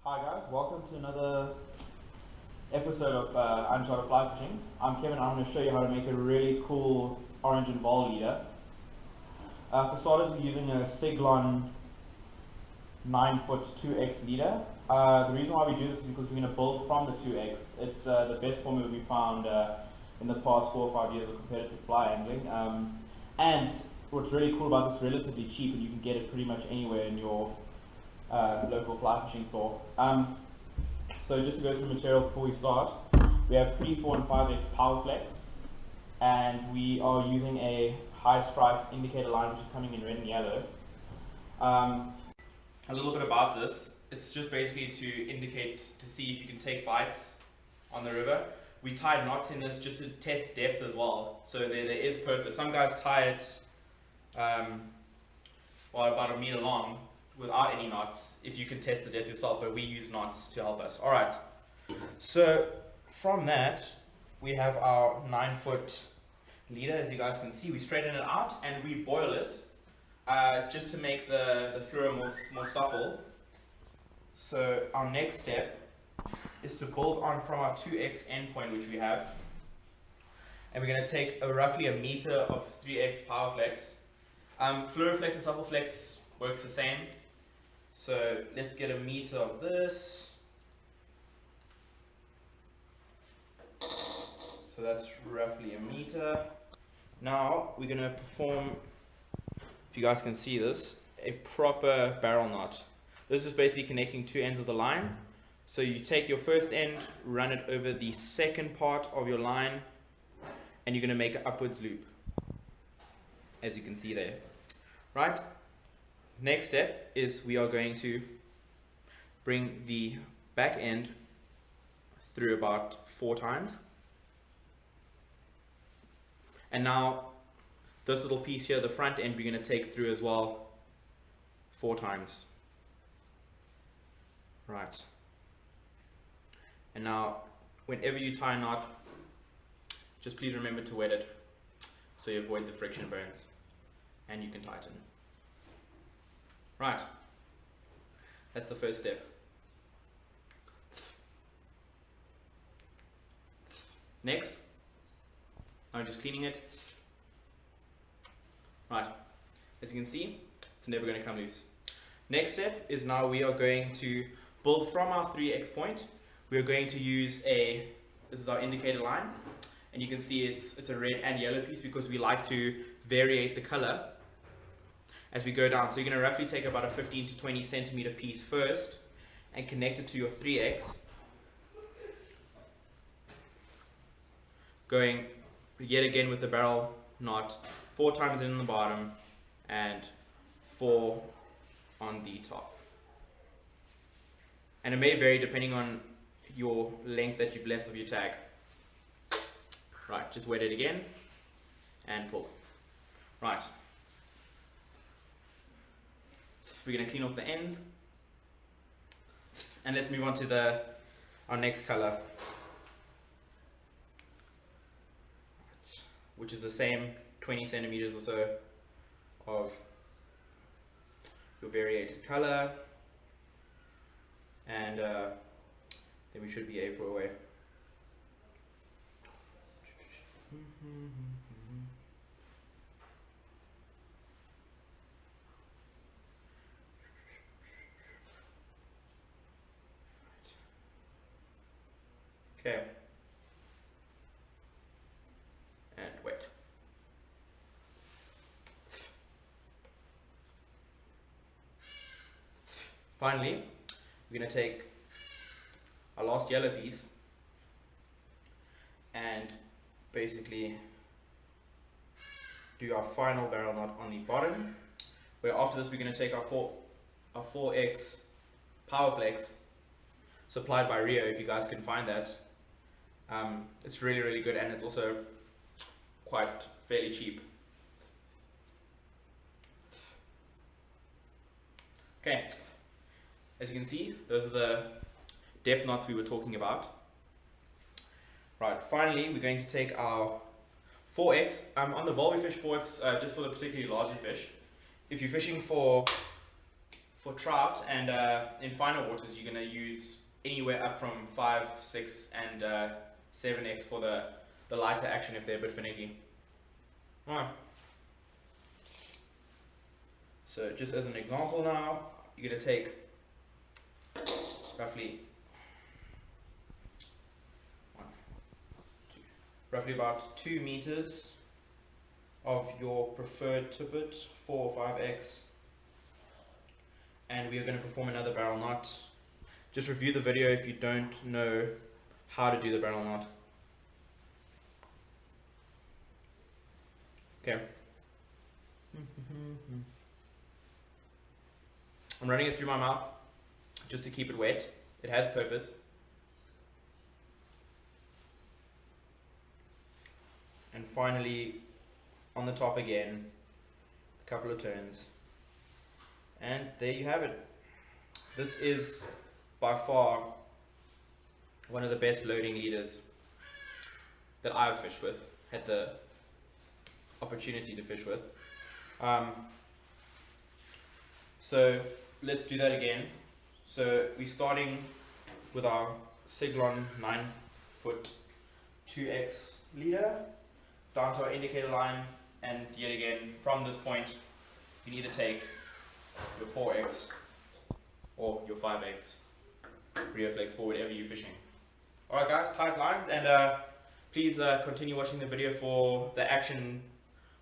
Hi guys, welcome to another episode of Uncharted Fly Fishing. I'm Kevin and I'm going to show you how to make a really cool orange and vol leader. For starters, we're using a Siglon 9-foot 2X leader. The reason why we do this is because we're going to build from the 2X. It's the best formula we found in the past 4 or 5 years of competitive fly angling. And what's really cool about this, it's relatively cheap and you can get it pretty much anywhere in your local fly fishing store. So just to go through material before we start, we have 3, 4 and 5X power flex, and we are using a high strike indicator line which is coming in red and yellow. A little bit about this, it's just basically to indicate, to see if you can take bites on the river. We tied knots in this just to test depth as well, so there is purpose. Some guys tie it about 1 meter long without any knots, if you can test the depth yourself, but we use knots to help us. Alright, so from that, we have our 9-foot leader. As you guys can see, we straighten it out and we boil it. It's just to make the fluoro more supple. So our next step is to build on from our 2X endpoint, which we have. And we're going to take roughly 1 meter of 3X power flex. Fluoroflex and supple flex works the same. So let's get 1 meter of this. So that's roughly 1 meter. Now we're going to perform, if you guys can see this, a proper barrel knot. This is basically connecting 2 ends of the line. So you take your first end, run it over the second part of your line, and you're going to make an upwards loop, as you can see there. Right? Next step is we are going to bring the back end through about 4 times. And now this little piece here, the front end, we're going to take through as well 4 times. Right. And now whenever you tie a knot, just please remember to wet it so you avoid the friction burns, and you can tighten. Right, that's the first step. Next, I'm just cleaning it. Right, as you can see, it's never going to come loose. Next step is now we are going to build from our 3X point. We are going to use this is our indicator line, and you can see it's a red and yellow piece because we like to variate the color as we go down. So you're going to roughly take about a 15 to 20 centimeter piece first and connect it to your 3X, going yet again with the barrel knot 4 times in the bottom and 4 on the top. And it may vary depending on your length that you've left of your tag. Right, just wet it again and pull. Right. We're going to clean off the ends, and let's move on to our next color, which is the same 20 centimeters or so of your variated color, and then we should be A for away. Okay, and wet. Finally, we're going to take our last yellow piece and basically do our final barrel knot on the bottom, where after this we're going to take our 4X power flex supplied by Rio, if you guys can find that. It's really good, and it's also quite fairly cheap. Okay, as you can see, those are the depth knots we were talking about. Right, finally we're going to take our 4X. On the vol we fish 4X just for the particularly larger fish. If you're fishing for for trout, and in finer waters you're going to use anywhere up from 5, 6 and 7x for the lighter action if they're a bit finicky. Alright. So just as an example now, you're going to take roughly about 2 meters of your preferred tippet, 4 or 5x, and we are going to perform another barrel knot. Just review the video if you don't know how to do the barrel knot. Okay. I'm running it through my mouth just to keep it wet. It has purpose. And finally, on the top again, a couple of turns. And there you have it. This is by far one of the best loading leaders that I've fished with, had the opportunity to fish with. So let's do that again. So we're starting with our Siglon 9-foot 2x leader down to our indicator line, and yet again from this point you can either take your 4x or your 5x rear flex for whatever you're fishing. Alright guys, tight lines, and please continue watching the video for the action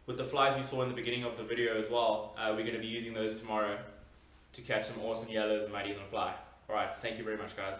with the flies you saw in the beginning of the video as well. We're going to be using those tomorrow to catch some awesome yellows and muddies on fly. Alright, thank you very much guys.